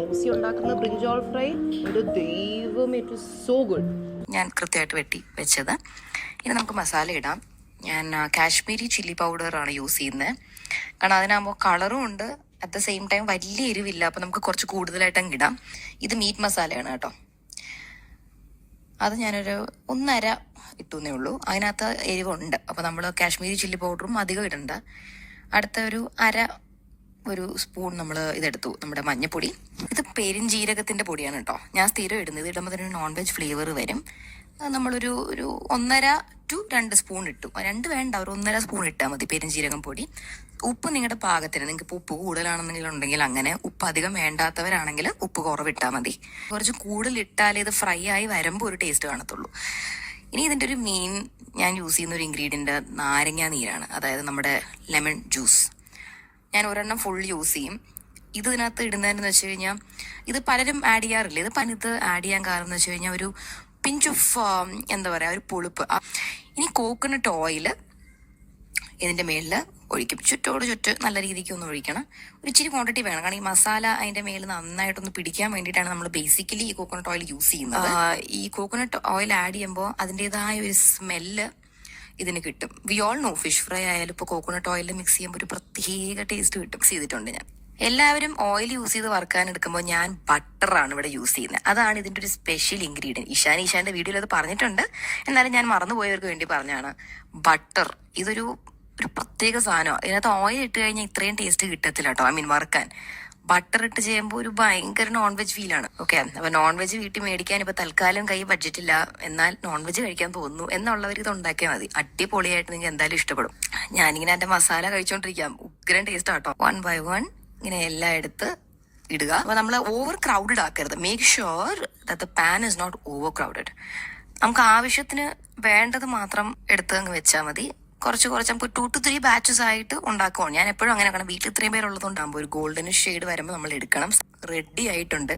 മൗസി ഉണ്ടാക്കുന്ന ബ്രിഞ്ചോൾ ഫ്രൈ എൻ്റെ ദൈവം, ഇറ്റ് ഇസ് സോ ഗുഡ്. ഞാൻ കൃത്യമായിട്ട് വെട്ടി വെച്ചത്. ഇനി നമുക്ക് മസാല ഇടാം. ഞാൻ കാശ്മീരി ചില്ലി പൗഡറാണ് യൂസ് ചെയ്യുന്നത്. കാരണം അതിനാകുമ്പോൾ കളറും ഉണ്ട്, അറ്റ് ദ സെയിം ടൈം വലിയ എരിവില്ല. അപ്പം നമുക്ക് കുറച്ച് കൂടുതലായിട്ടങ്ങ് ഇടാം. ഇത് മീറ്റ് മസാലയാണ് കേട്ടോ. അത് ഞാനൊരു 1.5 ഇട്ടുന്നേ ഉള്ളൂ. അതിനകത്ത് എരിവുണ്ട്. അപ്പോൾ നമ്മൾ കാശ്മീരി ചില്ലി പൗഡറും അധികം ഇടണ്ട. അടുത്ത ഒരു സ്പൂൺ നമ്മൾ ഇതെടുത്തു, നമ്മുടെ മഞ്ഞപ്പൊടി. ഇത് പെരിഞ്ജീരകത്തിന്റെ പൊടിയാണ് കേട്ടോ. ഞാൻ സ്ഥിരം ഇടുന്നത്. ഇത് ഇടുമ്പോൾ തന്നെ നോൺ വെജ് ഫ്ലേവർ വരും. നമ്മളൊരു 1.5 to 2 സ്പൂൺ ഇട്ടു. 2 വേണ്ട, ഒരു 1.5 സ്പൂൺ ഇട്ടാൽ മതി പെരിഞ്ജീരകം പൊടി. ഉപ്പ് നിങ്ങളുടെ പാകത്തിന്. നിങ്ങൾക്ക് ഉപ്പ് കൂടുതലാണെന്നുണ്ടെങ്കിൽ അങ്ങനെ, ഉപ്പ് അധികം വേണ്ടാത്തവരാണെങ്കിൽ ഉപ്പ് കുറവിട്ടാൽ മതി. കുറച്ച് കൂടുതൽ ഇട്ടാലേ ഇത് ഫ്രൈ ആയി വരുമ്പോൾ ഒരു ടേസ്റ്റ് കാണത്തുള്ളൂ. ഇനി ഇതിൻ്റെ ഒരു മെയിൻ ഞാൻ യൂസ് ചെയ്യുന്ന ഒരു ഇൻഗ്രീഡിയൻറ്റ് നാരങ്ങ നീരാണ്, അതായത് നമ്മുടെ ലെമൺ ജ്യൂസ്. ഞാൻ ഒരെണ്ണം ഫുൾ യൂസ് ചെയ്യും. ഇതിനകത്ത് ഇടുന്നതെന്ന് വെച്ച് കഴിഞ്ഞാൽ, ഇത് പലരും ആഡ് ചെയ്യാറില്ല. ഇത് ആഡ് ചെയ്യാൻ കാരണം എന്ന് വെച്ച് കഴിഞ്ഞാൽ ഒരു പിഞ്ച് ഓഫ് എന്താ പറയുക, ഒരു പുളിപ്പ്. ഇനി കോക്കനട്ട് ഓയിൽ ഇതിൻ്റെ മേളിൽ ഒഴിക്കും. ചുറ്റ് നല്ല രീതിക്ക് ഒന്ന് ഒഴിക്കണം. ഒരു ഇച്ചിരി ക്വാണ്ടിറ്റി വേണം, കാരണം ഈ മസാല അതിൻ്റെ മേളിൽ നന്നായിട്ടൊന്ന് പിടിക്കാൻ വേണ്ടിയിട്ടാണ് നമ്മൾ ബേസിക്കലി ഈ കോക്കനട്ട് ഓയിൽ യൂസ് ചെയ്യുന്നത്. ഈ കോക്കനട്ട് ഓയിൽ ആഡ് ചെയ്യുമ്പോൾ അതിൻ്റെതായ ഒരു സ്മെല്ല് ഇതിന് കിട്ടും. We all no, fish fry ആയാലും ഇപ്പോൾ കോക്കനട്ട് ഓയിൽ മിക്സ് ചെയ്യുമ്പോൾ ഒരു പ്രത്യേക ടേസ്റ്റ് കിട്ടും. ചെയ്തിട്ടുണ്ട് ഞാൻ. എല്ലാവരും ഓയിൽ യൂസ് ചെയ്ത് വറുക്കാൻ എടുക്കുമ്പോൾ ഞാൻ ബട്ടറാണ് ഇവിടെ യൂസ് ചെയ്യുന്നത്. അതാണ് ഇതിൻ്റെ ഒരു സ്പെഷ്യൽ ഇൻഗ്രീഡിയൻറ്റ്. ഈശാൻ്റെ വീഡിയോയിൽ അത് പറഞ്ഞിട്ടുണ്ട്, എന്നാലും ഞാൻ മറന്നുപോയവർക്ക് വേണ്ടി പറഞ്ഞാണ്. ബട്ടർ ഇതൊരു പ്രത്യേക സാധനമാണ്. ഇതിനകത്ത് ഓയിൽ ഇട്ട് കഴിഞ്ഞാൽ ഇത്രയും ടേസ്റ്റ് കിട്ടത്തില്ല കേട്ടോ. വറുക്കാൻ ബട്ടർ ഇട്ട് ചെയ്യുമ്പോൾ ഒരു ഭയങ്കര നോൺ വെജ് ഫീലാണ്. ഓക്കെ, അപ്പൊ നോൺ വെജ് വീട്ടിൽ മേടിക്കാൻ ഇപ്പൊ തൽക്കാലം കൈ ബഡ്ജറ്റില്ല, എന്നാൽ നോൺ വെജ് കഴിക്കാൻ തോന്നുന്നു എന്നുള്ളവർ ഇത് ഉണ്ടാക്കിയാൽ മതി. അടിപൊളിയായിട്ട് നിങ്ങൾക്ക് എന്തായാലും ഇഷ്ടപ്പെടും. ഞാനിങ്ങനെ എന്റെ മസാല കഴിച്ചോണ്ടിരിക്കാം. ഉഗ്രൻ ടേസ്റ്റ് ആട്ടോ. 1 by 1 ഇങ്ങനെ എല്ലാം എടുത്ത് ഇടുക. അപ്പൊ നമ്മൾ ഓവർ ക്രൗഡഡ് ആക്കരുത്. Make sure that the pan is not over crowded. നമുക്ക് ആവശ്യത്തിന് വേണ്ടത് മാത്രം എടുത്ത് അങ്ങ് വെച്ചാൽ മതി. കുറച്ച് നമുക്ക് 2 to 3 ബാച്ചസ് ആയിട്ട് ഉണ്ടാക്കുവാണ്. ഞാൻ എപ്പോഴും അങ്ങനെ, കാരണം വീട്ടിൽ ഇത്രയും പേരുള്ളതുകൊണ്ടാകുമ്പോൾ ഒരു ഗോൾഡൻ ഷെയ്ഡ് വരുമ്പോൾ നമ്മൾ എടുക്കണം. റെഡി ആയിട്ടുണ്ട്.